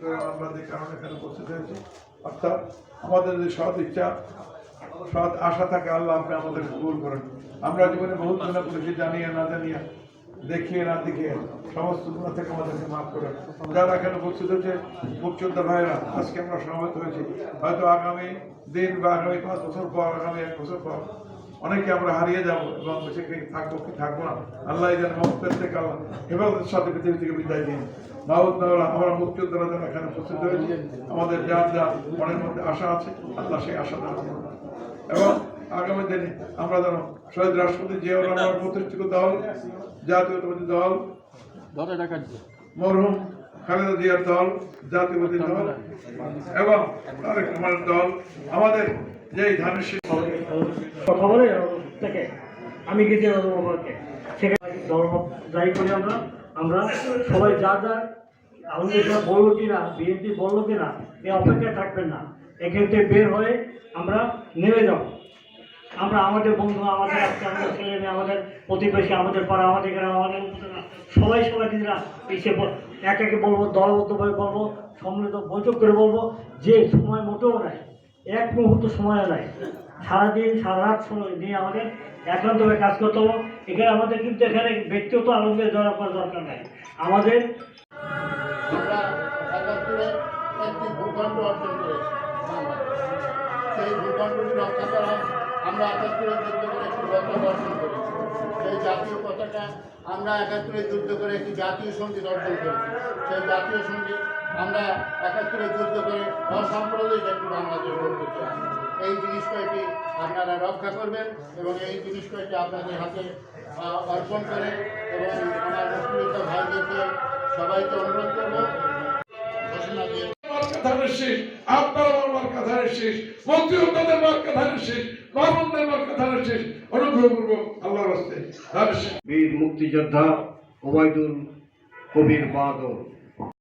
করে আমরা যে কারণে এখানে উপস্থিত হয়েছি, অর্থাৎ আমাদের যে সৎ ইচ্ছা সৎ আশা থাকে আল্লাহ আপনি আমাদের কবুল করেন। আমরা জীবনে বহুত গুণা করেছি, জানিয়ে না জানিয়ে, দেখিয়ে না দেখিয়ে, সমস্ত গুণা থেকে আমাদেরকে মাফ করেন। যারা এখানে উপস্থিত হয়েছে মুক্তিযোদ্ধা ভাইয়েরা, আজকে আমরা সমবেত হয়েছি, হয়তো আগামী দিন বা আগামী 5 বছর পর, আগামী 1 বছর পর অনেকে আমরা হারিয়ে যাব এবং সেখানে থাকবো কি থাকবো না, আল্লাহ যেন মক্কের থেকে আল্লাহ হেফাজতের সাথে পৃথিবী থেকে বিদায় দিন। মাহবুব আমরা মুক্তিযোদ্ধারা যারা এখানে উপস্থিত হয়েছি, আমাদের যার যা মনের মধ্যে আশা আছে আল্লাহ সেই আশা দ্বারা এবং আগামী দিনে আমরা যেন শহীদ রাষ্ট্রপতি জিয়াউর রহমান প্রতিষ্ঠিত দল, জাতীয়তাবাদী দল, মরহুম খালেদা জিয়ার দল, জাতীয়বাদী দল এবং তারেক রহমানের দল, আমাদের যেই ধানের শীষ থেকে আমি গেছি সেখানে ধর্ম যাই করি আমরা সবাই যা আলহামদুলিল্লাহ বললো কিনা, বিএনপি বললো কিনা এই অপেক্ষায় থাকবেন না, এখান থেকে বের হয়ে আমরা নেমে যাব। আমরা আমাদের বন্ধু, আমাদের আমাদের ছেলে মেয়ে, আমাদের প্রতিবেশী, আমাদের পাড়া, আমাদের গ্রাম, আমাদের সবাই নিজেরা এসে এক একে বলবো, দলবদ্ধভাবে বলবো, সম্মিলিত বৈঠক করে বলবো যে সময় মোটেও নাই, এক মুহূর্ত সময় নাই, সারাদিন সারা রাত সময় নিয়ে আমাদের একান্তভাবে কাজ করতে হবে। এখানে আমাদের কিন্তু এখানে ব্যক্তিগত আনন্দে জড়া করার দরকার নাই। আমাদের আমরা ৭১-এ একটি ভূখণ্ড অর্জন করেছি, সেই ভূখণ্ডটি রক্ষা করা আমরা ৭১-এ যুদ্ধ করে একটি পতাকা অর্জন করেছি, সেই জাতীয় পতাকা আমরা ৭১-এ যুদ্ধ করে একটি জাতীয় সঙ্গীত অর্জন করেছি, সেই জাতীয় সঙ্গীত আমরা ৭১-এ যুদ্ধ করে অসাম্প্রদায়িক একটি বাংলাদেশ গড়তে চাই। এই জিনিস কয়েকটি আপনারা রক্ষা করবেন এবং এই জিনিস কয়েকটি আপনাদের হাতে অর্পণ করে এবং আমার মুক্তিযোদ্ধা ভাইদেরকে সবাইকে অনুরোধ করবো ঘোষণা দিয়ে ধানের শীষ, আপনার আমার মার্কা ধানের শীষ, মুক্তিযোদ্ধাদের মার্কা ধানের শীষ, মামুনদের মার্কা ধানের শীষ, অনুগ্রহপূর্বক আল্লাহর রাস্তায় ধানের শীষ। বীর মুক্তিযোদ্ধা ওবায়দুল কবির বাদল।